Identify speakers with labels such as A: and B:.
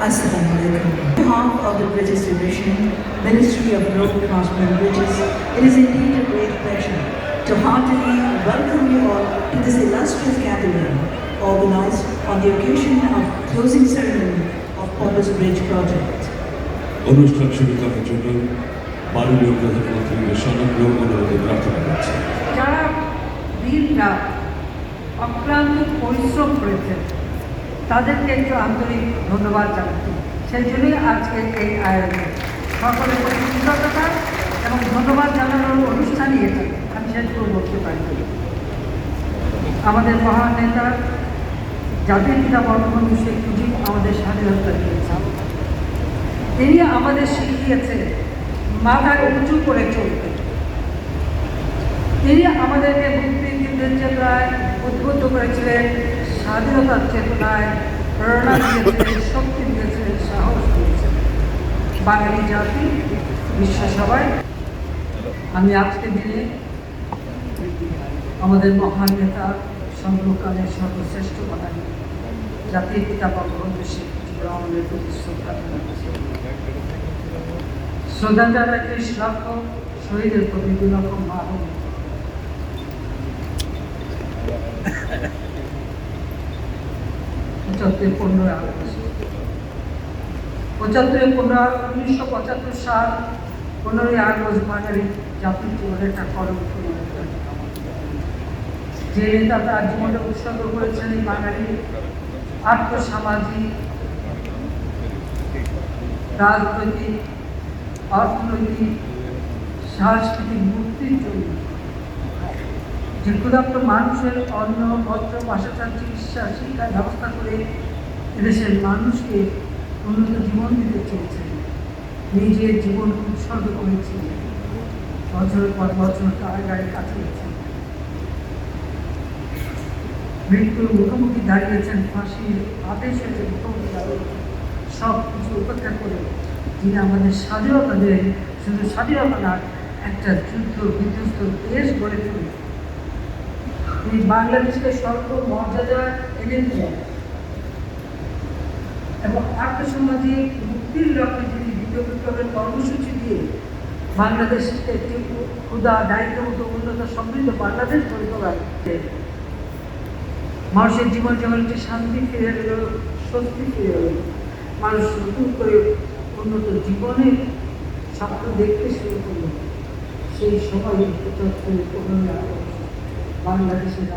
A: Assalamu alaikum. On behalf of the British Division, Ministry of Road Transport and Bridges, it is indeed a great pleasure to heartily welcome you all to this illustrious gathering organized on the occasion of closing ceremony of Pombas Bridge project.
B: অনুষ্ঠান শুরু করার জন্য মাননীয় প্রধানমন্ত্রীর সনম্র অনুরোধে প্রার্থনা করছি।
C: যারা দিনরাত অক্লান্ত পরিশ্রম করেছেন তাদেরকে একটু আন্তরিক ধন্যবাদ জানাচ্ছি। সেই জন্যই আজকের এই আয়োজন সকলের প্রতি কৃতজ্ঞতা এবং ধন্যবাদ জানানোর অনুষ্ঠানই এটা, আমি সেটুকু বলতে পারি। আমাদের মহান নেতা জাতির পিতা বঙ্গবন্ধু শেখ মুজিব আমাদের স্বাধীনতা দিয়েছেন। তিনি আমাদের শিখিয়েছেন মাথা উঁচু করে চলতে। তিনি আমাদেরকে মুক্তিযুদ্ধের চেতনায় উদ্বুদ্ধ করেছিলেন, স্বাধীনতার চেতনায় প্রেরণা দিয়েছিলেন, শক্তি দিয়েছিলেন, সাহস দিয়েছিলেন। বাঙালি জাতি বিশ্বসভায় আমি আজকের দিনে আমাদের মহান নেতা সর্বকালের সর্বশ্রেষ্ঠ বাঙালি জাতির পিতা বঙ্গবন্ধু শেখ মুজিবুর রহমানের প্রতি শ্রদ্ধা জানাচ্ছি। শ্রদ্ধা জানাই ৩০ লক্ষ শহীদের প্রতি ২ লক্ষ মা বোন। ১৯৭৫ সাল ১৫ই আগস্ট বাঙালি জাতির জীবনে একটা কলঙ্কিত যে নেতা তার জীবনে উৎসর্গ করেছেন এই বাঙালি আর্থসামাজিক, রাজনৈতিক, অর্থনৈতিক, সাংস্কৃতিক মুক্তির জন্য, যে ক্ষুধার্ত মানুষের অন্ন, বস্ত্র, বাসস্থান, চিকিৎসা, শিক্ষার ব্যবস্থা করে এদেশের মানুষকে উন্নত জীবন দিতে চেয়েছেন। নিজের জীবন উৎসর্গ করেছিলেন, বছরের পর বছর কারাগারে কাটিয়েছেন, মৃত্যুর মুখোমুখি দাঁড়িয়েছেন, ফাঁসির আদেশের মুখোমুখি দাঁড়িয়েছেন। সব কিছু উপেক্ষা করে যিনি আমাদের স্বাধীনতা দেন, শুধু স্বাধীনতা না, একটা যুদ্ধ বিধ্বস্ত দেশ গড়ে তুলে তিনি বাংলাদেশকে সর্বমর্যাদা এনে দিলেন এবং আর্থসামাজিক মুক্তির লক্ষ্যে তিনি দ্বিতীয় বিপ্লবের কর্মসূচি দিয়ে বাংলাদেশকে একটি ক্ষুধা, দায়িত্বমুক্ত, উন্নত, সমৃদ্ধ বাংলাদেশ গড়ে তোলার মানুষের জীবন যেমন একটি শান্তি ফিরে এলো, স্বস্তি ফিরে এলো, মানুষ নতুন করে উন্নত জীবনের স্বপ্ন দেখতে শুরু করল। সেই সময় ৭৫ বাংলাদেশের